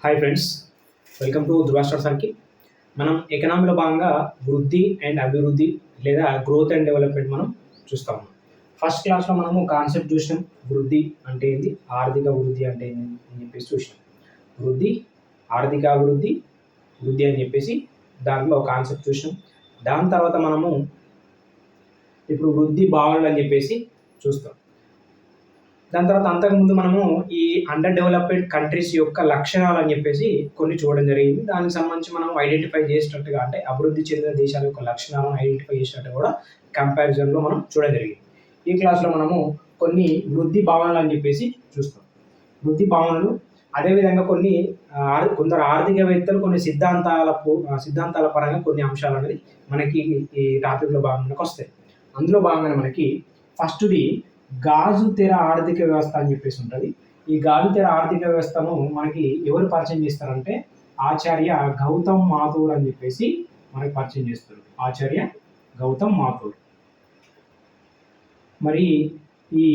Hi friends, welcome to Dhruva star circle. మనం ఎకనామీలో భాగంగా వృద్ధి అండ్ అభివృద్ధి లేదా గ్రోత్ అండ్ డెవలప్మెంట్ మనం చూస్తాము. ఫస్ట్ క్లాస్లో మనము కాన్సెప్ట్ చూసినాం. వృద్ధి అంటే ఏంది, ఆర్థిక వృద్ధి అంటే ఏంది అని చెప్పేసి చూసినాం. వృద్ధి, ఆర్థిక అభివృద్ధి, వృద్ధి అని చెప్పేసి దాంట్లో కాన్సెప్ట్ చూసినాం. దాని తర్వాత మనము ఇప్పుడు వృద్ధి భావనలు అని చెప్పేసి చూస్తాం. దాని తర్వాత అంతకుముందు మనము ఈ అండర్ డెవలప్డ్ కంట్రీస్ యొక్క లక్షణాలు అని చెప్పేసి కొన్ని చూడడం జరిగింది. దానికి సంబంధించి మనం ఐడెంటిఫై చేసినట్టుగా అంటే అభివృద్ధి చెందిన దేశాల యొక్క లక్షణాలను ఐడెంటిఫై చేసినట్టు కూడా కంపారిజన్లో మనం చూడడం జరిగింది. ఈ క్లాస్లో మనము కొన్ని వృద్ధి భావనలు అని చెప్పేసి చూస్తాం. వృద్ధి భావనలు, అదేవిధంగా కొందరు ఆర్థికవేత్తలు కొన్ని సిద్ధాంతాల పరంగా కొన్ని అంశాలు అనేది మనకి ఈ టాపిక్లో భాగంగా వస్తాయి. అందులో భాగంగా మనకి ఫస్ట్ది గాజు తెర ఆర్థిక వ్యవస్థ అని చెప్పేసి ఉంటుంది. ఈ గాజు తెర ఆర్థిక వ్యవస్థను మనకి ఎవరు పరిచయం చేస్తారంటే ఆచార్య గౌతమ్ మాథూర్ అని చెప్పేసి మనకి పరిచయం చేస్తారు. ఆచార్య గౌతమ్ మాథూర్. మరి ఈ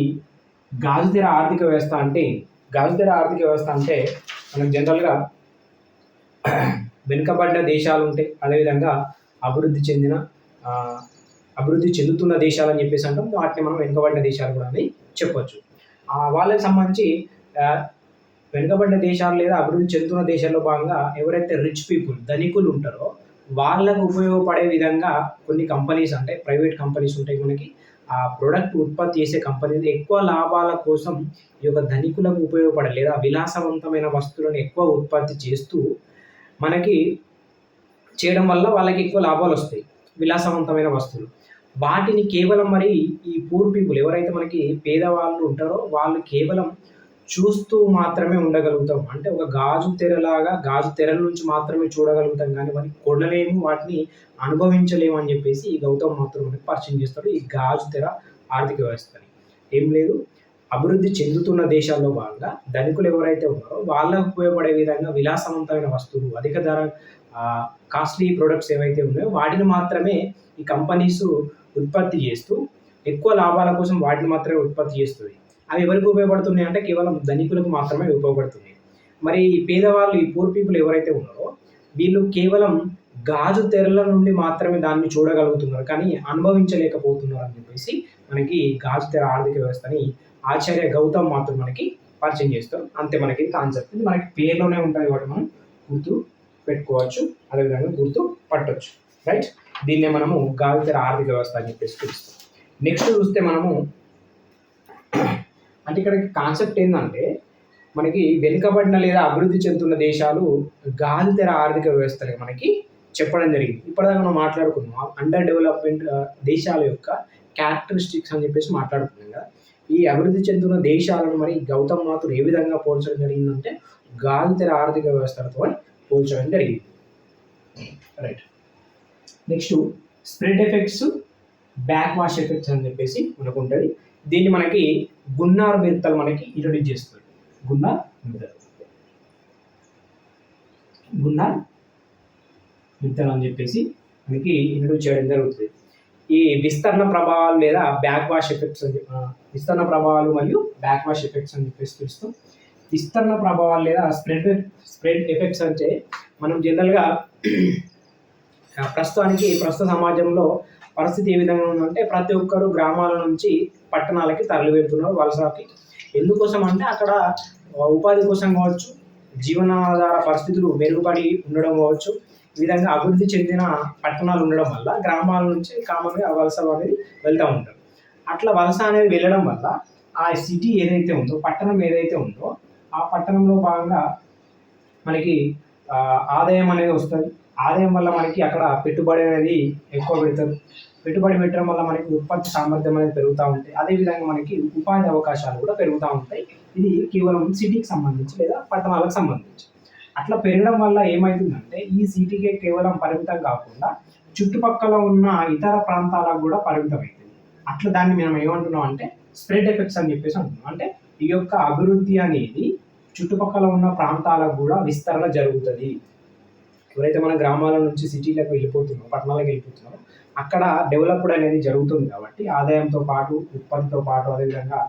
గాజు తెర ఆర్థిక వ్యవస్థ అంటే మనకు జనరల్గా వెనుకబడిన దేశాలు ఉంటాయి, అదేవిధంగా అభివృద్ధి చెందుతున్న దేశాలు అని చెప్పేసి అంటాం. వాటిని మనం వెనుకబడిన దేశాలు కూడా అని చెప్పొచ్చు. వాళ్ళకి సంబంధించి వెనుకబడిన దేశాలు లేదా అభివృద్ధి చెందుతున్న దేశాల్లో భాగంగా ఎవరైతే రిచ్ పీపుల్, ధనికులు ఉంటారో వాళ్ళకు ఉపయోగపడే విధంగా కొన్ని కంపెనీస్ అంటే ప్రైవేట్ కంపెనీస్ ఉంటాయి. మనకి ఆ ప్రొడక్ట్ ఉత్పత్తి చేసే కంపెనీలు ఎక్కువ లాభాల కోసం ఈ యొక్క ధనికులకు ఉపయోగపడే లేదా విలాసవంతమైన వస్తువులను ఎక్కువ ఉత్పత్తి చేస్తూ మనకి చేయడం వల్ల వాళ్ళకి ఎక్కువ లాభాలు వస్తాయి, విలాసవంతమైన వస్తువులు. వాటిని కేవలం మరి ఈ పూర్ పీపుల్ ఎవరైతే మనకి పేదవాళ్ళు ఉంటారో వాళ్ళు కేవలం చూస్తూ మాత్రమే ఉండగలుగుతాం. అంటే ఒక గాజు తెరల నుంచి మాత్రమే చూడగలుగుతాం, కానీ మరి కొనలేము, వాటిని అనుభవించలేము అని చెప్పేసి ఈ గౌతమ్ మాథూర్ మనకి పరిచయం చేస్తాడు ఈ గాజు తెర ఆర్థిక వ్యవస్థని. ఏం లేదు, అభివృద్ధి చెందుతున్న దేశాల్లో భాగంగా ధనికులు ఎవరైతే ఉన్నారో వాళ్ళకు ఉపయోగపడే విధంగా విలాసవంతమైన వస్తువులు, అధిక ధర కాస్ట్లీ ప్రొడక్ట్స్ ఏవైతే ఉన్నాయో వాటిని మాత్రమే ఈ కంపెనీస్ ఉత్పత్తి చేస్తూ ఎక్కువ లాభాల కోసం వాటిని మాత్రమే ఉత్పత్తి చేస్తుంది. అవి ఎవరికి ఉపయోగపడుతున్నాయి అంటే కేవలం ధనికులకు మాత్రమే ఉపయోగపడుతున్నాయి. మరి ఈ పేదవాళ్ళు, ఈ పూర్ పీపుల్ ఎవరైతే ఉన్నారో వీళ్ళు కేవలం గాజు తెరల నుండి మాత్రమే దాన్ని చూడగలుగుతున్నారు, కానీ అనుభవించలేకపోతున్నారు అని చెప్పేసి మనకి గాజు తెర ఆర్థిక వ్యవస్థని ఆచార్య గౌతమ్ మాథూర్ మనకి పరిచయం చేస్తారు. అంతే, మనకి కాన్సెప్ట్ ఇది మనకి పేరులోనే ఉంటుంది కాబట్టి మనం గుర్తు పెట్టుకోవచ్చు, అదేవిధంగా గుర్తు పట్టవచ్చు. రైట్, దీన్నే మనము గాజు తెర ఆర్థిక వ్యవస్థ అని చెప్పేసి చూస్తాం. నెక్స్ట్ చూస్తే మనము అంటే ఇక్కడ కాన్సెప్ట్ ఏంటంటే మనకి వెనుకబడిన లేదా అభివృద్ధి చెందుతున్న దేశాలు గాజు తెర ఆర్థిక వ్యవస్థని మనకి చెప్పడం జరిగింది. ఇప్పటిదాకా మనం మాట్లాడుకున్నాం అండర్ డెవలప్మెంట్ దేశాల యొక్క క్యారెక్టరిస్టిక్స్ అని చెప్పేసి మాట్లాడుకున్నాం కదా. ఈ అభివృద్ధి చెందుతున్న దేశాలను మరి గౌతమ్ మాథూర్ ఏ విధంగా పోల్చడం జరిగిందంటే గాజు తెర ఆర్థిక వ్యవస్థలతో పోల్చడం జరిగింది. Right, next spread effects, back wash effects అని చెప్పేసి మనకు ఉంటుంది. దీన్ని మనకి గున్నార్ మిర్తల్ మనకి ఇంట్రొడ్యూస్ చేస్తుంది. గున్నార్ మిర్తల్ అని చెప్పేసి మనకి ఇంట్రొడ్యూస్ చేయడం జరుగుతుంది. ఈ విస్తరణ ప్రభావాలు లేదా బ్యాక్ వాష్ ఎఫెక్ట్స్ విస్తరణ ప్రభావాలు మరియు బ్యాక్ వాష్ ఎఫెక్ట్స్ అని చెప్పేసి చూస్తాం. విస్తరణ ప్రభావాలు లేదా స్ప్రెడ్ ఎఫెక్ట్స్ అంటే మనం జనరల్గా ప్రస్తుత సమాజంలో పరిస్థితి ఏ విధంగా ఉందంటే ప్రతి ఒక్కరు గ్రామాల నుంచి పట్టణాలకి తరలి వెళ్తున్నారు వలసకి. ఎందుకోసం అంటే అక్కడ ఉపాధి కోసం కావచ్చు, జీవనాధార పరిస్థితులు మెరుగుపడి ఉండడం కావచ్చు, ఈ విధంగా అభివృద్ధి చెందిన పట్టణాలు ఉండడం వల్ల గ్రామాల నుంచి కామన్గా వలస అనేది వెళ్తూ ఉంటారు. అట్లా వలస అనేది వెళ్ళడం వల్ల ఆ సిటీ ఏదైతే ఉందో, పట్టణం ఏదైతే ఉందో ఆ పట్టణంలో భాగంగా మనకి ఆదాయం అనేది వస్తుంది. ఆదాయం వల్ల మనకి అక్కడ పెట్టుబడి అనేది ఎక్కువ పెడతారు. పెట్టుబడి పెట్టడం వల్ల మనకి ఉత్పత్తి సామర్థ్యం అనేది పెరుగుతూ ఉంటాయి. అదేవిధంగా మనకి ఉపాధి అవకాశాలు కూడా పెరుగుతూ ఉంటాయి. ఇది కేవలం సిటీకి సంబంధించి లేదా పట్టణాలకు సంబంధించి. అట్లా పెరగడం వల్ల ఏమవుతుందంటే ఈ సిటీకే కేవలం పరిమితం కాకుండా చుట్టుపక్కల ఉన్న ఇతర ప్రాంతాలకు కూడా పరిమితం అవుతుంది. అట్లా దాన్ని మనం ఏమంటున్నాం అంటే స్ప్రెడ్ ఎఫెక్ట్స్ అని చెప్పేసి అంటున్నాం. అంటే ఈ యొక్క అభివృద్ధి అనేది చుట్టుపక్కల ఉన్న ప్రాంతాలకు కూడా విస్తరణ జరుగుతుంది. ఎవరైతే మన గ్రామాల నుంచి సిటీలకు వెళ్ళిపోతున్నారో, పట్టణాలకు వెళ్ళిపోతున్నారో అక్కడ డెవలప్డ్ అనేది జరుగుతుంది కాబట్టి ఆదాయంతో పాటు, ఉత్పత్తితో పాటు, అదేవిధంగా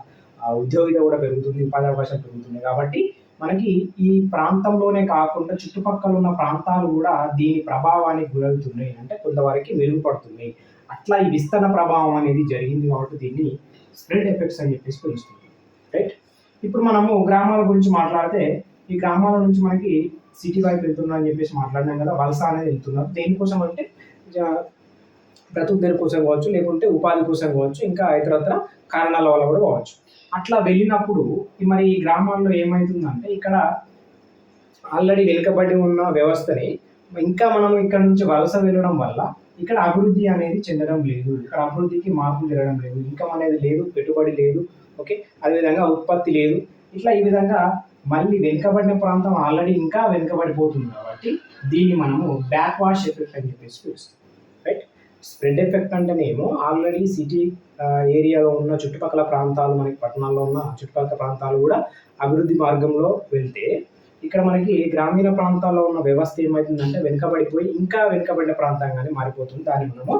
ఉద్యోగిత కూడా పెరుగుతుంది, ఉపాధి అవకాశం పెరుగుతుంది. కాబట్టి మనకి ఈ ప్రాంతంలోనే కాకుండా చుట్టుపక్కల ఉన్న ప్రాంతాలు కూడా దీని ప్రభావానికి గురవుతున్నాయి, అంటే కొంతవరకు మెరుగుపడుతున్నాయి. అట్లా ఈ విస్తరణ ప్రభావం అనేది జరిగింది కాబట్టి దీన్ని స్ప్రెడ్ ఎఫెక్ట్స్ అని చెప్పేసి పిలుస్తుంది. రైట్. ఇప్పుడు మనము గ్రామాల గురించి మాట్లాడితే ఈ గ్రామాల నుంచి మనకి సిటీ వైపు వెళ్తున్నారు అని చెప్పేసి మాట్లాడినాం కదా, వలస అనేది వెళ్తున్నారు. దేనికోసం అంటే బ్రతుకు కోసం కావచ్చు, లేకుంటే ఉపాధి కోసం కావచ్చు, ఇంకా ఇతరత్ర కారణాల వల్ల కూడా కావచ్చు. అట్లా వెళ్ళినప్పుడు మరి ఈ గ్రామాల్లో ఏమవుతుందంటే ఇక్కడ ఆల్రెడీ వెనుకబడి ఉన్న వ్యవస్థని ఇంకా మనం ఇక్కడ నుంచి వలస వెళ్ళడం వల్ల ఇక్కడ అభివృద్ధి అనేది చెందడం లేదు, ఇక్కడ అభివృద్ధికి మార్పులు జరగడం లేదు, ఇన్కమ్ అనేది లేదు, పెట్టుబడి లేదు, ఓకే, అదేవిధంగా ఉత్పత్తి లేదు. ఇట్లా ఈ విధంగా మళ్ళీ వెనుకబడిన ప్రాంతం ఆల్రెడీ ఇంకా వెనుకబడిపోతుంది కాబట్టి దీన్ని మనము బ్యాక్ వాష్ ఎఫెక్ట్ అని చెప్పేసి పిలుస్తాం. రైట్. స్ప్రెడ్ ఎఫెక్ట్ అంటేనేమో ఆల్రెడీ సిటీ ఏరియాలో ఉన్న చుట్టుపక్కల ప్రాంతాలు, మనకి పట్టణాల్లో ఉన్న చుట్టుపక్కల ప్రాంతాలు కూడా అభివృద్ధి మార్గంలో వెళ్తే ఇక్కడ మనకి గ్రామీణ ప్రాంతాల్లో ఉన్న వ్యవస్థ ఏమవుతుందంటే వెనుకబడిపోయి ఇంకా వెనుకబడిన ప్రాంతంగానే మారిపోతుంది. దాన్ని మనము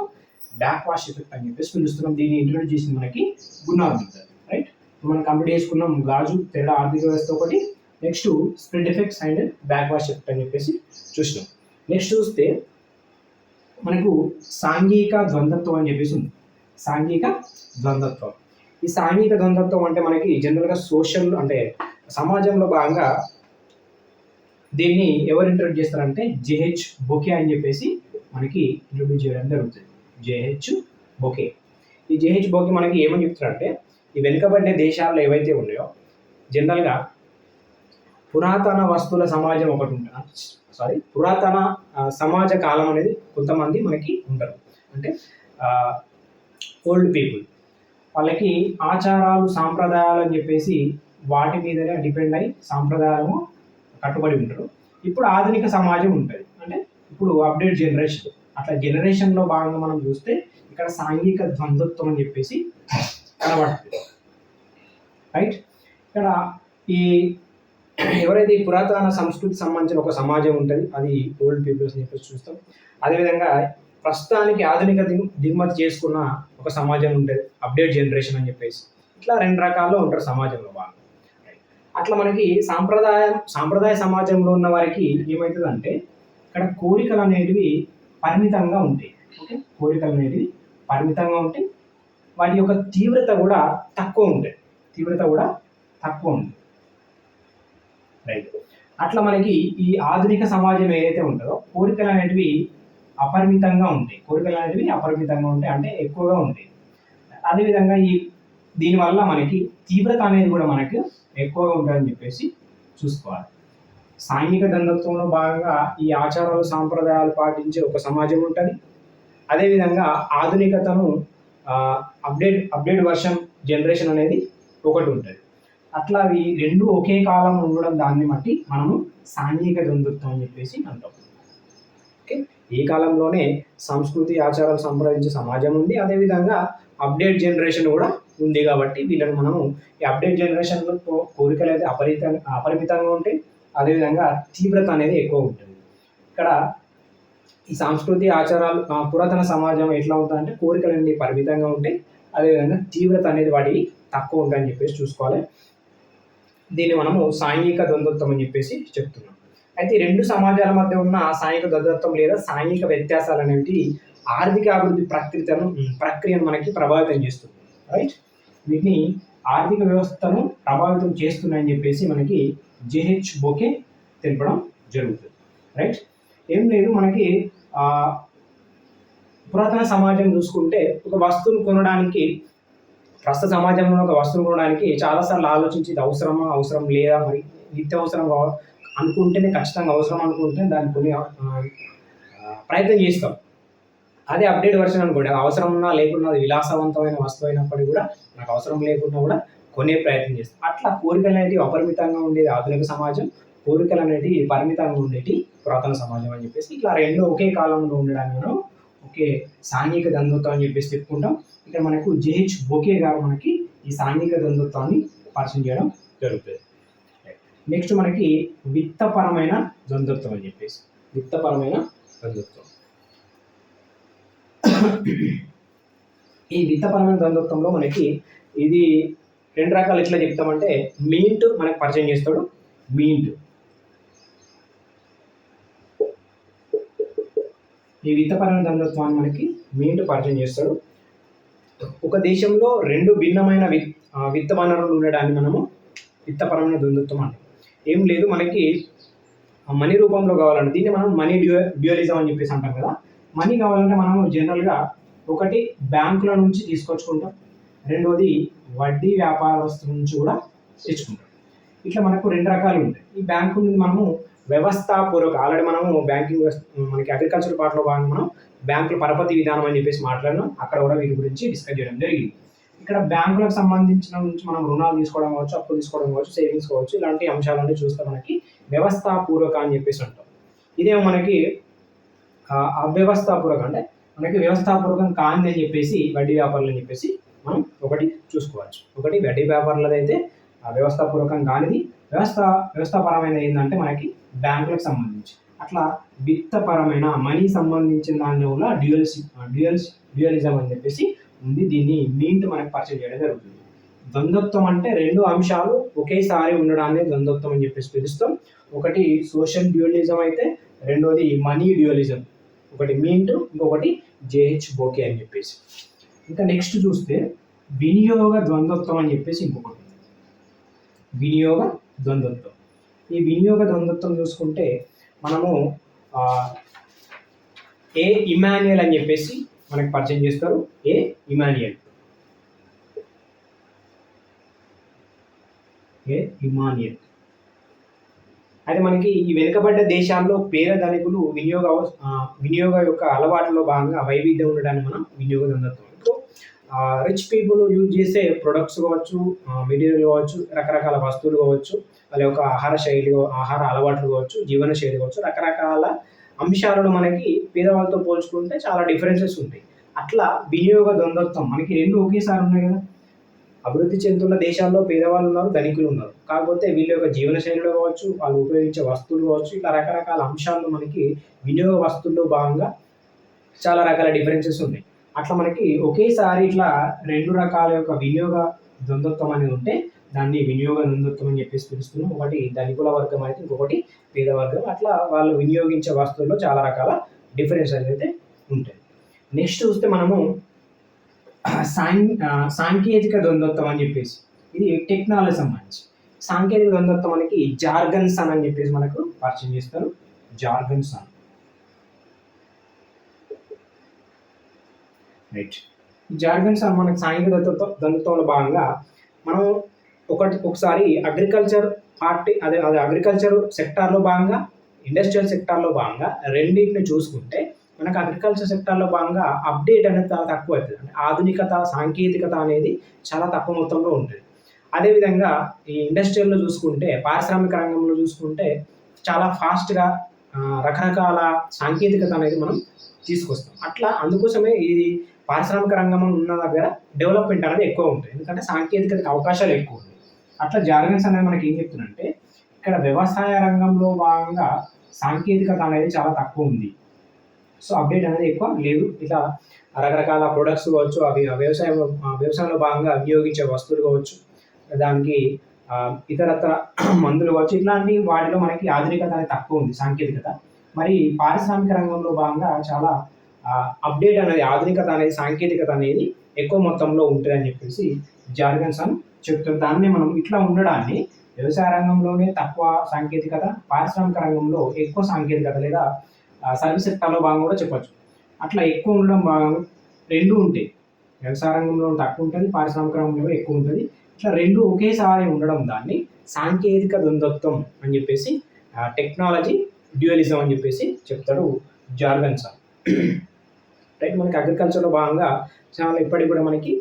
బ్యాక్ వాష్ ఎఫెక్ట్ అని చెప్పేసి పిలుస్తున్నాం. దీన్ని ఇంట్రొడ్యూస్ చేసింది మనకి గున్నార్ మిత్తల్. రైట్. మనం కంప్లీట్ చేసుకున్నాం గాజు, తేడా, ఆర్థిక వ్యవస్థ ఒకటి. Next spread effects and back wash effect అని చెప్పేసి చూసినాం. నెక్స్ట్ చూస్తే మనకు సాంఘిక ద్వంద్వత్వం అని చెప్పేసి ఉంది. సాంఘిక ద్వంద్వత్వం. ఈ సాంఘిక ద్వంద్వత్వం అంటే మనకి జనరల్గా సోషల్ అంటే సమాజంలో భాగంగా దీన్ని ఎవరు ఇంట్రొడ్యూస్ చేస్తారంటే జేహెచ్ బొకే అని చెప్పేసి మనకి ఇంట్రొడ్యూస్ చేయడం జరుగుతుంది. JH bouquet. ఈ జేహెచ్ బొకే మనకి ఏమని చెప్తారంటే ఈ వెనుకబడిన దేశాల్లో ఏవైతే ఉన్నాయో జనరల్గా పురాతన వస్తువుల సమాజం ఒకటి ఉంటుంది, పురాతన సమాజ కాలం అనేది కొంతమంది మనకి ఉంటారు. అంటే ఓల్డ్ పీపుల్, వాళ్ళకి ఆచారాలు సాంప్రదాయాలు అని చెప్పేసి వాటి మీదనే డిపెండ్ అయ్యి సాంప్రదాయము కట్టుబడి ఉంటారు. ఇప్పుడు ఆధునిక సమాజం ఉంటుంది, అంటే ఇప్పుడు అప్డేట్ జనరేషన్. అట్లా జనరేషన్లో భాగంగా మనం చూస్తే ఇక్కడ సాంఘిక ద్వంద్వత్వం అని చెప్పేసి కనబడుతుంది. రైట్. ఇక్కడ ఈ ఎవరైతే ఈ పురాతన సంస్కృతి సంబంధించిన ఒక సమాజం ఉంటుంది, అది ఓల్డ్ పీపుల్స్ అని చెప్పేసి చూస్తాం. అదేవిధంగా ప్రస్తుతానికి ఆధునిక దిగుమతి చేసుకున్న ఒక సమాజం ఉంటుంది, అప్డేట్ జనరేషన్ అని చెప్పేసి. ఇట్లా రెండు రకాల్లో ఉంటారు సమాజంలో వాళ్ళు. అట్లా మనకి సాంప్రదాయ సమాజంలో ఉన్న వారికి ఏమవుతుందంటే ఇక్కడ కోరికలు అనేటివి పరిమితంగా ఉంటాయి. ఓకే, కోరికలు అనేటివి పరిమితంగా ఉంటాయి, వాటి యొక్క తీవ్రత కూడా తక్కువ ఉంటుంది. రైట్. అట్లా మనకి ఈ ఆధునిక సమాజం ఏదైతే ఉంటుందో కోరికలు అనేటివి అపరిమితంగా ఉంటాయి, అంటే ఎక్కువగా ఉంటాయి. అదేవిధంగా దీనివల్ల మనకి తీవ్రత అనేది కూడా మనకు ఎక్కువగా ఉంటుందని చెప్పేసి చూసుకోవాలి. సాంఘిక ద్వంద్వత్వంలో భాగంగా ఈ ఆచారాలు సాంప్రదాయాలు పాటించే ఒక సమాజం ఉంటుంది. అదేవిధంగా ఆధునికతను అప్డేట్ వర్షన్ జనరేషన్ అనేది ఒకటి ఉంటుంది. అట్లా అవి రెండు ఒకే కాలం ఉండడం దాన్ని బట్టి మనము సాంఘిక ద్వంద్వత్వం అని చెప్పేసి అంటాం. ఓకే, ఈ కాలంలోనే సంస్కృతి ఆచారాలు సంప్రదించే సమాజం ఉంది, అదేవిధంగా అప్డేట్ జనరేషన్ కూడా ఉంది. కాబట్టి వీళ్ళని మనము ఈ అప్డేట్ జనరేషన్లో కోరికలు అయితే అపరిమితంగా ఉంటాయి, అదేవిధంగా తీవ్రత అనేది ఎక్కువ ఉంటుంది. ఇక్కడ ఈ సంస్కృతి ఆచారాలు పురాతన సమాజం ఎట్లా ఉంటుందంటే కోరికలు అనేవి పరిమితంగా ఉంటాయి, అదేవిధంగా తీవ్రత అనేది వాటికి తక్కువ ఉంటాయని చెప్పేసి చూసుకోవాలి. దీన్ని మనము సాంఘిక ద్వంద్వత్వం అని చెప్పేసి చెప్తున్నాం. అయితే రెండు సమాజాల మధ్య ఉన్న సాంఘిక ద్వంద్వత్వం లేదా సాంఘిక వ్యత్యాసాలు అనేవి ఆర్థిక అభివృద్ధి ప్రక్రియను మనకి ప్రభావితం చేస్తుంది. రైట్. వీటిని ఆర్థిక వ్యవస్థను ప్రభావితం చేస్తున్నాయని చెప్పేసి మనకి జేహెచ్ బొకే తెలపడం జరుగుతుంది. రైట్. ఏం లేదు, మనకి పురాతన సమాజం చూసుకుంటే ఒక వస్తువును కొనడానికి, ప్రస్తుత సమాజంలో ఒక వస్తువును కొనడానికి చాలాసార్లు ఆలోచించి ఇది అవసరం లేదా, మరి నిత్యావసరం అనుకుంటేనే ఖచ్చితంగా అవసరం అనుకుంటే దాన్ని కొన్ని ప్రయత్నం చేస్తాం. అదే అప్డేట్ వర్షన్ అనుకోండి, అవసరం ఉన్నా లేకున్నా అది విలాసవంతమైన వస్తువు అయినప్పటికీ కూడా నాకు అవసరం లేకున్నా కూడా కొనే ప్రయత్నం చేస్తాం. అట్లా కోరికలు అనేవి అపరిమితంగా ఉండేది ఆధునిక సమాజం, కోరికలు అనేవి పరిమితంగా ఉండేటి పురాతన సమాజం అని చెప్పేసి ఇట్లా రెండు ఒకే కాలంలో ఉండడానికి మనం ఒకే సాంఘిక ద్వంద్వత్వం అని చెప్పేసి చెప్పుకుంటాం. ఇక్కడ మనకు జేహెచ్ బొకే గారు మనకి ఈ సాంఘిక ద్వంద్వత్వాన్ని పరిచయం చేయడం జరుగుతుంది. నెక్స్ట్ మనకి విత్తపరమైన ద్వంద్వత్వం అని చెప్పేసి, విత్తపరమైన ద్వంద్వత్వం. ఈ విత్తపరమైన ద్వంద్వత్వంలో మనకి ఇది రెండు రకాలు ఎట్లా చెప్తామంటే మీంట్ మనకు పరిచయం చేస్తాడు, మీంట్. ఈ విత్తపరమైన ద్వంద్వత్వాన్ని మనకి మీంట్ పరిచయం చేస్తాడు. ఒక దేశంలో రెండు భిన్నమైన విత్త వనరులు ఉండడాన్ని మనము విత్తపరమైన ద్వంద్వత్వం అంటాం. ఏం లేదు, మనకి మనీ రూపంలో కావాలంటే దీన్ని మనం మనీ డ్యూయలిజం అని చెప్పేసి అంటాం కదా. మనీ కావాలంటే మనము జనరల్గా ఒకటి బ్యాంకుల నుంచి తీసుకొచ్చుకుంటాం, రెండోది వడ్డీ వ్యాపారస్తుల నుంచి కూడా తెచ్చుకుంటాం. ఇట్లా మనకు రెండు రకాలు ఉంటాయి. ఈ బ్యాంకు నుండి మనము వ్యవస్థాపూర్వక, ఆల్రెడీ మనము బ్యాంకింగ్ మనకి అగ్రికల్చర్ పార్ట్లో భాగంగా మనం బ్యాంకుల పరపతి విధానం అని చెప్పేసి మాట్లాడినాం. అక్కడ కూడా వీటి గురించి డిస్కస్ చేయడం జరిగింది. ఇక్కడ బ్యాంకులకు సంబంధించిన నుంచి మనం రుణాలు తీసుకోవడం కావచ్చు, అప్పులు తీసుకోవడం కావచ్చు, సేవింగ్స్ కావచ్చు, ఇలాంటి అంశాలన్నీ చూస్తే మనకి వ్యవస్థాపూర్వక అని చెప్పేసి అంటాం. ఇదేమో మనకి అవ్యవస్థాపూర్వక అంటే మనకి వ్యవస్థాపూర్వకం కాంది అని చెప్పేసి వడ్డీ వ్యాపారులు అని చెప్పేసి మనం ఒకటి చూసుకోవచ్చు. ఒకటి వడ్డీ వ్యాపారులదైతే వ్యవస్థాపూర్వకం కానిది, వ్యవస్థాపరమైన ఏంటంటే మనకి బ్యాంకులకు సంబంధించి. అట్లా విత్తపరమైన మనీ సంబంధించిన దానిలో డ్యూయలిజం అని చెప్పేసి ఉంది. దీన్ని మీంట్ మనకి పరిచయం చేయడం జరుగుతుంది. ద్వంద్వత్వం అంటే రెండు అంశాలు ఒకేసారి ఉండడాన్ని ద్వంద్వత్వం అని చెప్పేసి పిలుస్తాం. ఒకటి సోషల్ డ్యూయలిజం అయితే రెండోది మనీ డ్యూయలిజం. ఒకటి మీంట్, ఇంకొకటి జేహెచ్ బోకే అని చెప్పేసి. ఇంకా నెక్స్ట్ చూస్తే వినియోగ ద్వంద్వత్వం అని చెప్పేసి ఇంకొకటి, వినియోగ ద్వంద్వత్వం. ఈ వినియోగ ద్వంద్వత్వం చూసుకుంటే మనము ఏ ఇమాన్యుయల్ అని చెప్పేసి మనకి పరిచయం చేస్తారు. ఏ ఇమాన్యుయల్ అయితే మనకి ఈ వెనుకబడ్డ దేశాల్లో పేద ధనికులు వినియోగ యొక్క అలవాట్లలో భాగంగా వైవిధ్యం ఉండడాన్ని మనం వినియోగ ద్వంద్వత్వం. ఇప్పుడు రిచ్ పీపుల్ యూజ్ చేసే ప్రొడక్ట్స్ కావచ్చు, మెటీరియల్ కావచ్చు, రకరకాల వస్తువులు కావచ్చు, వాళ్ళ యొక్క ఆహార అలవాట్లు కావచ్చు, జీవన శైలి కావచ్చు, రకరకాల అంశాలను మనకి పేదవాళ్ళతో పోల్చుకుంటే చాలా డిఫరెన్సెస్ ఉంటాయి. అట్లా వినియోగ ద్వంద్వత్వం మనకి రెండు ఒకేసారి ఉన్నాయి కదా. అభివృద్ధి చెందుతున్న దేశాల్లో పేదవాళ్ళు ఉన్నారు, ధనికులు ఉన్నారు. కాకపోతే వీళ్ళ యొక్క జీవన శైలిలో కావచ్చు, వాళ్ళు ఉపయోగించే వస్తువులు కావచ్చు, ఇట్లా రకరకాల అంశాలు మనకి వినియోగ వస్తువుల్లో భాగంగా చాలా రకాల డిఫరెన్సెస్ ఉన్నాయి. అట్లా మనకి ఒకేసారి ఇట్లా రెండు రకాల యొక్క వినియోగ ద్వంద్వత్వం అనేది ఉంటే దాన్ని వినియోగ ద్వంద్వత్వం అని చెప్పేసి పిలుస్తున్నాం. ఒకటి ధనికుల వర్గం అయితే ఇంకొకటి పేద వర్గం. అట్లా వాళ్ళు వినియోగించే వస్తువుల్లో చాలా రకాల డిఫరెన్సెస్ అయితే ఉంటాయి. నెక్స్ట్ చూస్తే మనము సాంకేతిక ద్వంద్వత్వం అని చెప్పేసి, ఇది టెక్నాలజీ సంబంధించి. సాంకేతిక ద్వంద్వత్వం మనకి జార్గన్సన్ అని చెప్పేసి మనకు పరిచయం చేస్తారు. జార్గన్సన్ రైట్. జార్గన్సన్ మనకి సాంకేతిక ద్వంద్వత్వంలో భాగంగా మనం ఒకసారి అగ్రికల్చర్ అగ్రికల్చర్ సెక్టార్లో భాగంగా, ఇండస్ట్రియల్ సెక్టార్లో భాగంగా రెండింటిని చూసుకుంటే మనకు అగ్రికల్చర్ సెక్టార్లో భాగంగా అప్డేట్ అనేది చాలా తక్కువ అవుతుంది. అంటే ఆధునికత, సాంకేతికత అనేది చాలా తక్కువ మొత్తంలో ఉంటుంది. అదేవిధంగా ఈ ఇండస్ట్రియల్లో చూసుకుంటే, పారిశ్రామిక రంగంలో చూసుకుంటే చాలా ఫాస్ట్గా రకరకాల సాంకేతికత అనేది మనం తీసుకొస్తాం. అట్లా అందుకోసమే ఇది పారిశ్రామిక రంగం ఉన్న దగ్గర డెవలప్మెంట్ అనేది ఎక్కువ ఉంటుంది, ఎందుకంటే సాంకేతికతకు అవకాశాలు ఎక్కువ ఉంటాయి. అట్లా జార్గన్స్ అనేది మనకి ఏం చెప్తుందంటే, ఇక్కడ వ్యవసాయ రంగంలో భాగంగా సాంకేతికత అనేది చాలా తక్కువ ఉంది, సో అప్డేట్ అనేది ఎక్కువ లేదు. ఇట్లా రకరకాల ప్రొడక్ట్స్ కావచ్చు, అవి వ్యవసాయంలో భాగంగా వినియోగించే వస్తువులు కావచ్చు, దానికి ఇతరత్ర మందులు కావచ్చు, ఇట్లాంటి వాటిలో మనకి ఆధునికత అనేది తక్కువ ఉంది, సాంకేతికత. మరి పారిశ్రామిక రంగంలో భాగంగా చాలా అప్డేట్ అనేది, ఆధునికత అనేది, సాంకేతికత అనేది ఎక్కువ మొత్తంలో ఉంటుందని చెప్పేసి జార్గన్సన్ చెప్తారు. దాన్ని మనం ఇట్లా ఉండడాన్ని వ్యవసాయ రంగంలోనే తక్కువ సాంకేతికత, పారిశ్రామిక రంగంలో ఎక్కువ సాంకేతికత లేదా సర్వీస్ సెక్టార్లో భాగంగా కూడా చెప్పచ్చు. అట్లా ఎక్కువ ఉండడం భాగంగా రెండు ఉంటాయి, వ్యవసాయ రంగంలో తక్కువ ఉంటుంది, పారిశ్రామిక రంగంలో ఎక్కువ ఉంటుంది. ఇట్లా రెండు ఒకేసారి ఉండడం దాన్ని సాంకేతిక ద్వంద్వత్వం అని చెప్పేసి, టెక్నాలజీ డ్యూయలిజం అని చెప్పేసి చెప్తాడు జార్గన్సన్ రైట్. మనకి అగ్రికల్చర్లో భాగంగా చాలా ఇప్పటికి కూడా మనకి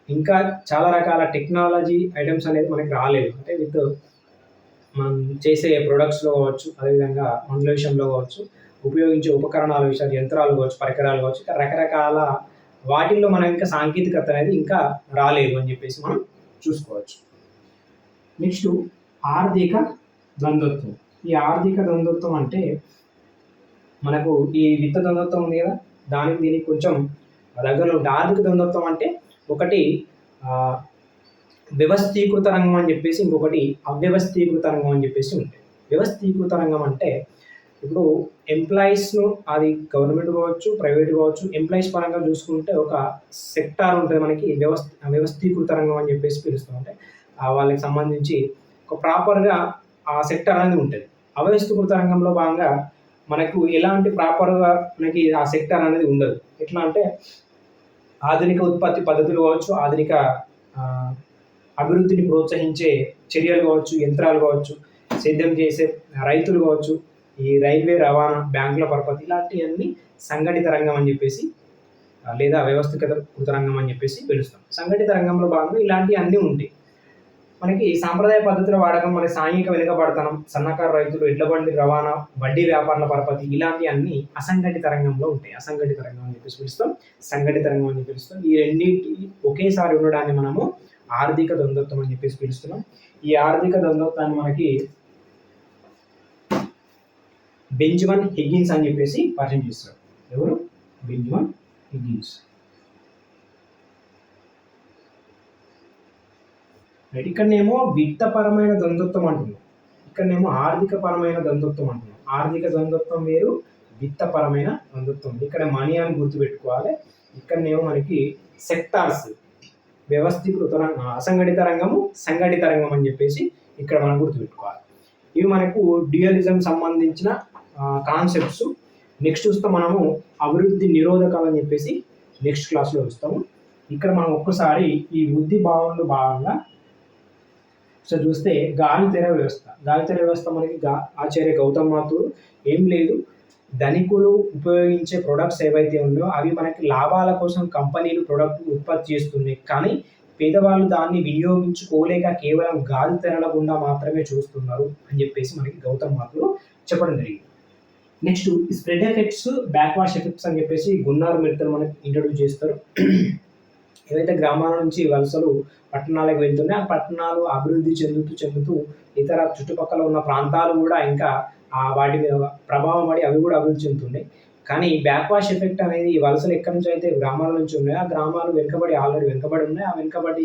ఇంకా చాలా రకాల టెక్నాలజీ ఐటమ్స్ అనేది మనకి రాలేదు. అంటే విత్ మనం చేసే ప్రొడక్ట్స్లో కావచ్చు, అదేవిధంగా మందుల విషయంలో కావచ్చు, ఉపయోగించే ఉపకరణాల విషయాలు, యంత్రాలు కావచ్చు, పరికరాలు కావచ్చు, ఇంకా రకరకాల వాటిల్లో మనం ఇంకా సాంకేతికత అనేది ఇంకా రాలేదు అని చెప్పేసి మనం చూసుకోవచ్చు. నెక్స్ట్ ఆర్థిక ద్వంద్వత్వం. ఈ ఆర్థిక ద్వంద్వత్వం అంటే మనకు ఈ విత్త ద్వంద్వత్వం ఉంది కదా, దానికి దీనికి కొంచెం దగ్గరలో ఉంటుంది. ఆర్థిక ద్వంద్వత్వం అంటే ఒకటి వ్యవస్థీకృత రంగం అని చెప్పేసి ఇంకొకటి అవ్యవస్థీకృత రంగం అని చెప్పేసి ఉంటాయి. వ్యవస్థీకృత రంగం అంటే ఇప్పుడు ఎంప్లాయీస్ను, అది గవర్నమెంట్ కావచ్చు, ప్రైవేట్ కావచ్చు, ఎంప్లాయీస్ పరంగా చూసుకుంటే ఒక సెక్టార్ ఉంటుంది మనకి, వ్యవస్థీకృత రంగం అని చెప్పేసి పిలుస్తాం. అంటే వాళ్ళకి సంబంధించి ఒక ప్రాపర్గా ఆ సెక్టార్ అనేది ఉంటుంది. అవ్యవస్థీకృత రంగంలో భాగంగా మనకు ఎలాంటి ప్రాపర్గా మనకి ఆ సెక్టార్ అనేది ఉండదు. ఎట్లా అంటే ఆధునిక ఉత్పత్తి పద్ధతులు కావచ్చు, ఆధునిక అభివృద్ధిని ప్రోత్సహించే చర్యలు కావచ్చు, యంత్రాలు కావచ్చు, సేద్యం చేసే రైతులు కావచ్చు, ఈ రైల్వే రవాణా, బ్యాంకుల పరపతి, ఇలాంటివన్నీ సంఘటిత రంగం అని చెప్పేసి లేదా వ్యవస్థీకృత రంగం అని చెప్పేసి పిలుస్తాం. సంఘటిత రంగంలో భాగంగా ఇలాంటివి అన్నీ ఉంటాయి. మనకి సాంప్రదాయ పద్ధతుల వాడకం, మన సాంఘిక వెనుకబడతనం, సన్నకారు రైతులు, ఎడ్ల బండి రవాణా, వడ్డీ వ్యాపారాల పరపతి, ఇలాంటి అన్ని అసంఘటిత రంగంలో ఉంటాయి. అసంఘటిత రంగం అని చెప్పేసి పిలుస్తాం, సంఘటిత రంగం అని పిలుస్తాం. ఈ రెండింటి ఒకేసారి ఉండడాన్ని మనము ఆర్థిక ద్వంద్వత్వం అని చెప్పేసి పిలుస్తున్నాం. ఈ ఆర్థిక ద్వంద్వత్వాన్ని మనకి బెంజమిన్ హిగ్గిన్స్ అని చెప్పేసి పరిచయం చేస్తారు. ఎవరు? Benjamin Higgins. రైట్. ఇక్కడనేమో విత్తపరమైన ద్వంద్వత్వం అంటున్నాం, ఇక్కడనేమో ఆర్థిక పరమైన ద్వంద్వత్వం అంటున్నాం. ఆర్థిక ద్వంద్వత్వం వేరు, విత్తపరమైన ద్వంద్వత్వం. ఇక్కడ మనీ అని గుర్తుపెట్టుకోవాలి. ఇక్కడనేమో మనకి సెక్టార్స్, వ్యవస్థీకృత అసంఘటిత రంగము, సంఘటిత రంగం అని చెప్పేసి ఇక్కడ మనం గుర్తుపెట్టుకోవాలి. ఇవి మనకు డ్యూయలిజం సంబంధించిన కాన్సెప్ట్స్. నెక్స్ట్ చూస్తే మనము అభివృద్ధి నిరోధకాలు అని చెప్పేసి నెక్స్ట్ క్లాస్లో చూస్తాము. ఇక్కడ మనం ఒక్కసారి ఈ వృద్ధి భావనలో భాగంగా సో చూస్తే గాలితెర వ్యవస్థ. గాలితెర వ్యవస్థ మనకి ఆచార్య గౌతమ్ మాథూర్ ఏం లేదు, ధనికులు ఉపయోగించే ప్రొడక్ట్స్ ఏవైతే ఉన్నాయో అవి మనకి లాభాల కోసం కంపెనీలు ప్రొడక్ట్ ఉత్పత్తి చేస్తున్నాయి, కానీ పేదవాళ్ళు దాన్ని వినియోగించుకోలేక కేవలం గాలి తెరల గుండా మాత్రమే చూస్తున్నారు అని చెప్పేసి మనకి గౌతమ్ మాథూర్ చెప్పడం జరిగింది. నెక్స్ట్ స్ప్రెడ్ ఎఫెక్ట్స్, బ్యాక్వాష్ ఎఫెక్ట్స్ అని చెప్పేసి గున్నార్ మిత్తల్ మనకి ఇంట్రడ్యూస్ చేస్తారు. ఏవైతే గ్రామాల నుంచి వలసలు పట్టణాలకు వెళ్తున్నాయి, ఆ పట్టణాలు అభివృద్ధి చెందుతూ ఇతర చుట్టుపక్కల ఉన్న ప్రాంతాలు కూడా ఇంకా వాటి మీద ప్రభావం పడి అవి కూడా అభివృద్ధి చెందుతున్నాయి. కానీ బ్యాక్వాష్ ఎఫెక్ట్ అనేది ఈ వలసలు ఎక్కడి నుంచి అయితే గ్రామాల నుంచి ఉన్నాయో ఆ గ్రామాలు ఆల్రెడీ వెనుకబడి ఉన్నాయి, ఆ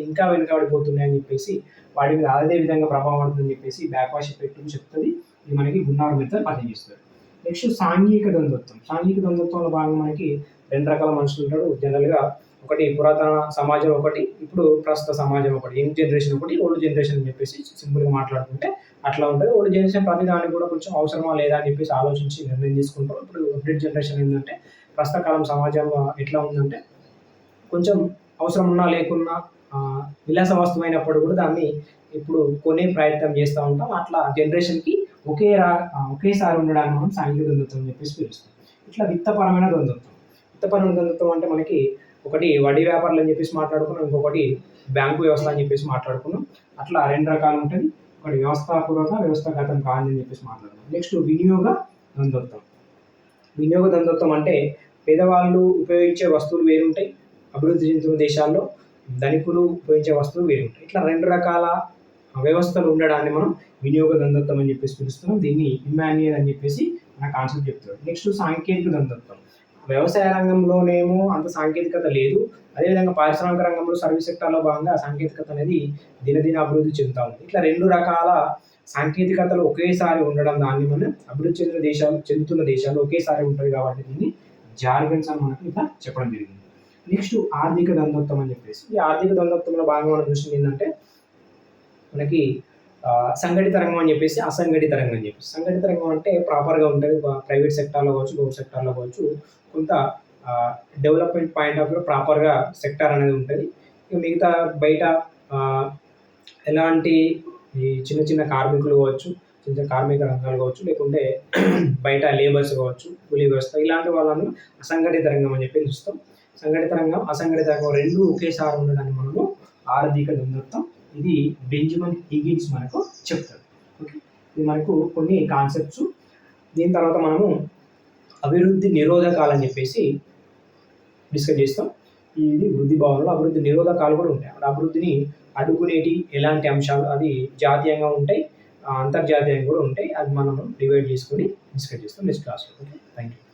ఇంకా వెనుకబడిపోతున్నాయి అని చెప్పేసి వాటి మీద అదే విధంగా ప్రభావం పడుతుందని చెప్పేసి బ్యాక్వాష్ ఎఫెక్ట్ అని చెప్తుంది. ఇది మనకి గున్నార్ మిత్తల్ పరిచయం చేస్తారు. నెక్స్ట్ సాంఘిక ద్వంద్వత్వం. సాంఘిక ద్వంద్వత్వంలో భాగంగా మనకి రెండు రకాల మనుషులు ఉంటారు జనరల్గా. ఒకటి పురాతన సమాజం, ఒకటి ఇప్పుడు ప్రస్తుత సమాజం, ఒకటి యంగ్ జనరేషన్, ఒకటి ఓల్డ్ జనరేషన్ అని చెప్పేసి సింపుల్గా మాట్లాడుకుంటే అట్లా ఉంటుంది. ఓల్డ్ జనరేషన్ ప్రతి దానికి కూడా కొంచెం అవసరమా లేదా అని చెప్పేసి ఆలోచించి నిర్ణయం తీసుకుంటారు. ఇప్పుడు అప్డేట్ జనరేషన్ ఏంటంటే ప్రస్తుత కాలం సమాజం ఎట్లా ఉందంటే కొంచెం అవసరం ఉన్నా లేకున్నా విలాస వస్తువైనప్పుడు కూడా దాన్ని ఇప్పుడు కొనే ప్రయత్నం చేస్తూ ఉంటాం. అట్లా జనరేషన్కి ఒకేసారి ఉండడానికి మనం సాంఘిక ద్వంద్వత్వం అని చెప్పేసి పిలుస్తాం. ఇట్లా విత్తపరమైన ద్వంద్వత్వం. విత్తపరమైన ద్వంద్వత్వం అంటే మనకి ఒకటి వడ్డీ వ్యాపారాలు అని చెప్పేసి మాట్లాడుకున్నాం, ఇంకొకటి బ్యాంకు వ్యవస్థ అని చెప్పేసి మాట్లాడుకున్నాం. అట్లా రెండు రకాలు ఉంటుంది. ఒకటి వ్యవస్థాపూర్వక, వ్యవస్థాగతం కాదని చెప్పేసి మాట్లాడుకున్నాం. నెక్స్ట్ వినియోగ ద్వంద్వత్వం. వినియోగ ద్వంద్వత్వం అంటే పేదవాళ్ళు ఉపయోగించే వస్తువులు వేరుంటాయి, అభివృద్ధి చెందుతున్న దేశాల్లో ధనికులు ఉపయోగించే వస్తువులు వేరుంటాయి. ఇట్లా రెండు రకాల వ్యవస్థలు ఉండడాన్ని మనం వినియోగ ద్వంద్వత్వం అని చెప్పేసి పిలుస్తున్నాం. దీన్ని ఇమ్మాన్యుయల్ అని చెప్పేసి మన కాన్సెప్ట్ చెప్తారు. నెక్స్ట్ సాంకేతిక ద్వంద్వత్వం. వ్యవసాయ రంగంలోనేమో అంత సాంకేతికత లేదు, అదేవిధంగా పారిశ్రామిక రంగంలో సర్వీస్ సెక్టార్లో భాగంగా సాంకేతికత అనేది దినదిన అభివృద్ధి చెందుతూ ఉంది. ఇట్లా రెండు రకాల సాంకేతికతలు ఒకేసారి ఉండడం, దాన్ని మనం అభివృద్ధి చెందుతున్న దేశాలు ఒకేసారి ఉంటుంది కాబట్టి దీన్ని జార్గన్స్ అని మనకి ఇట్లా చెప్పడం జరిగింది. నెక్స్ట్ ఆర్థిక ద్వంద్వత్వం అని చెప్పేసి, ఈ ఆర్థిక ద్వంద్వత్వంలో భాగంగా మనం చూసింది ఏంటంటే మనకి సంఘటిత రంగం అని చెప్పేసి, అసంఘటిత రంగం అని చెప్పేసి. సంఘటిత రంగం అంటే ప్రాపర్గా ఉంటుంది, ప్రైవేట్ సెక్టార్లో కావచ్చు, గవర్నమెంట్ సెక్టార్లో కావచ్చు, కొంత డెవలప్మెంట్ పాయింట్ ఆఫ్ వ్యూ ప్రాపర్గా సెక్టార్ అనేది ఉంటుంది. ఇక మిగతా బయట ఎలాంటి ఈ చిన్న చిన్న కార్మికులు కావచ్చు, చిన్న కార్మిక రంగాలు కావచ్చు, లేకుంటే బయట లేబర్స్ కావచ్చు, కూలీ వ్యవస్థ, ఇలాంటి వాళ్ళను అసంఘటిత రంగం అని చెప్పి చూస్తాం. సంఘటిత రంగం, అసంఘటిత రంగం రెండు ఒకేసారి ఉండడాన్ని మనము ఆర్థిక ద్వంద్వత్వం. ఇది బెంజమిన్ హిగ్గిన్స్ మనకు చెప్తాడు. ఓకే, ఇది మనకు కొన్ని కాన్సెప్ట్స్. దీని తర్వాత మనము అభివృద్ధి నిరోధకాలు అని చెప్పేసి డిస్కస్ చేస్తాం. ఇది వృద్ధి భావనలో అభివృద్ధి నిరోధకాలు కూడా ఉంటాయి. అభివృద్ధిని అడ్డుకునేటి ఎలాంటి అంశాలు, అది జాతీయంగా ఉంటాయి, అంతర్జాతీయంగా కూడా ఉంటాయి. అది మనము డివైడ్ చేసుకొని డిస్కస్ చేస్తాం నెక్స్ట్ క్లాస్లో. Okay, thank you.